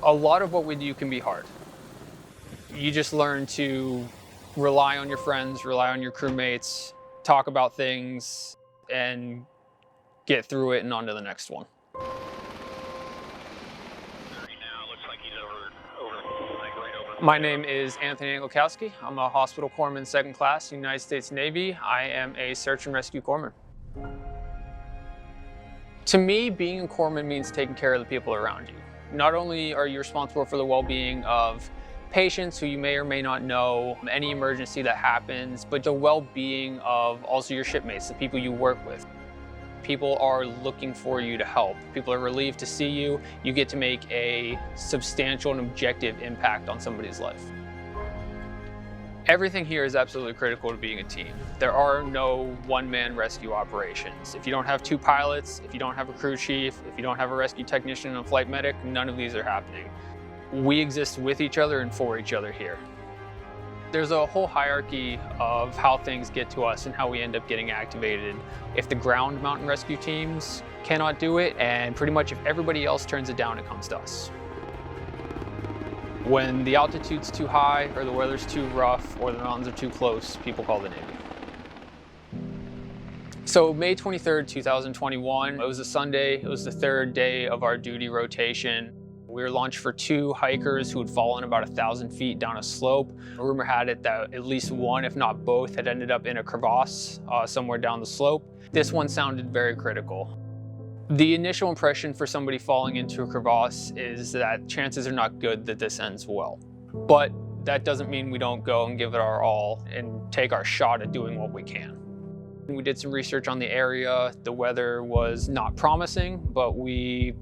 A lot of what we do can be hard. You just learn to rely on your friends, rely on your crewmates, talk about things, and get through it and on to the next one. My name is Anthony Anglikowski. I'm a hospital corpsman, second class, United States Navy. I am a search and rescue corpsman. To me, being a corpsman means taking care of the people around you. Not only are you responsible for the well-being of patients who you may or may not know, any emergency that happens, but the well-being of also your shipmates, the people you work with. People are looking for you to help. People are relieved to see you. You get to make a substantial and objective impact on somebody's life. Everything here is absolutely critical to being a team. There are no one-man rescue operations. If you don't have two pilots, if you don't have a crew chief, if you don't have a rescue technician and a flight medic, none of these are happening. We exist with each other and for each other here. There's a whole hierarchy of how things get to us and how we end up getting activated. If the ground mountain rescue teams cannot do it, and pretty much if everybody else turns it down, it comes to us. When the altitude's too high, or the weather's too rough, or the mountains are too close, people call the Navy. So May 23rd, 2021, it was a Sunday. It was the third day of our duty rotation. We were launched for two hikers who had fallen about 1,000 feet down a slope. Rumor had it that at least one, if not both, had ended up in a crevasse somewhere down the slope. This one sounded very critical. The initial impression for somebody falling into a crevasse is that chances are not good that this ends well. But that doesn't mean we don't go and give it our all and take our shot at doing what we can. We did some research on the area. The weather was not promising, but we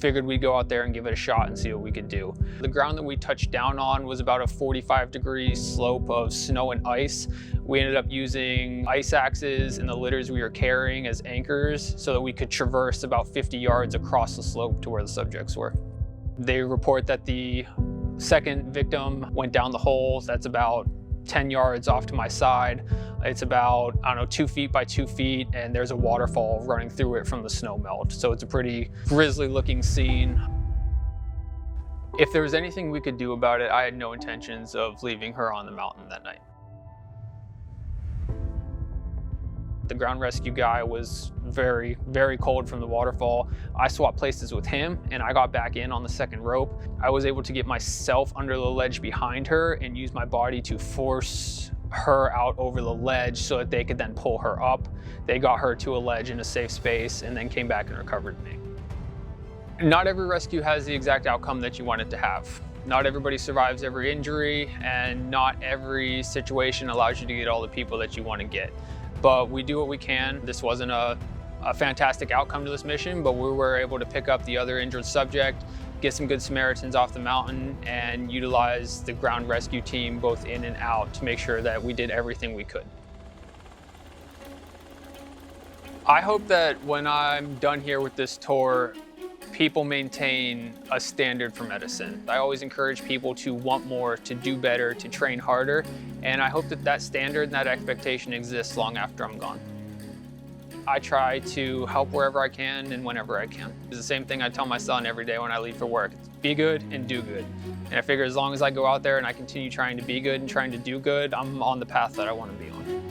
figured we'd go out there and give it a shot and see what we could do. The ground that we touched down on was about a 45-degree slope of snow and ice. We ended up using ice axes and the litters we were carrying as anchors so that we could traverse about 50 yards across the slope to where the subjects were. They report that the second victim went down the hole. That's about 10 yards off to my side. It's about, 2 feet by 2 feet, and there's a waterfall running through it from the snow melt. So it's a pretty grisly looking scene. If there was anything we could do about it, I had no intentions of leaving her on the mountain that night. The ground rescue guy was very, very cold from the waterfall. I swapped places with him and I got back in on the second rope. I was able to get myself under the ledge behind her and use my body to force her out over the ledge so that they could then pull her up. They got her to a ledge in a safe space and then came back and recovered me. Not every rescue has the exact outcome that you want it to have. Not everybody survives every injury, and not every situation allows you to get all the people that you want to get. But we do what we can. This wasn't a fantastic outcome to this mission, but we were able to pick up the other injured subject, get some good Samaritans off the mountain, and utilize the ground rescue team both in and out to make sure that we did everything we could. I hope that when I'm done here with this tour, people maintain a standard for medicine. I always encourage people to want more, to do better, to train harder, and I hope that that standard and that expectation exists long after I'm gone. I try to help wherever I can and whenever I can. It's the same thing I tell my son every day when I leave for work. It's be good and do good. And I figure as long as I go out there and I continue trying to be good and trying to do good, I'm on the path that I want to be on.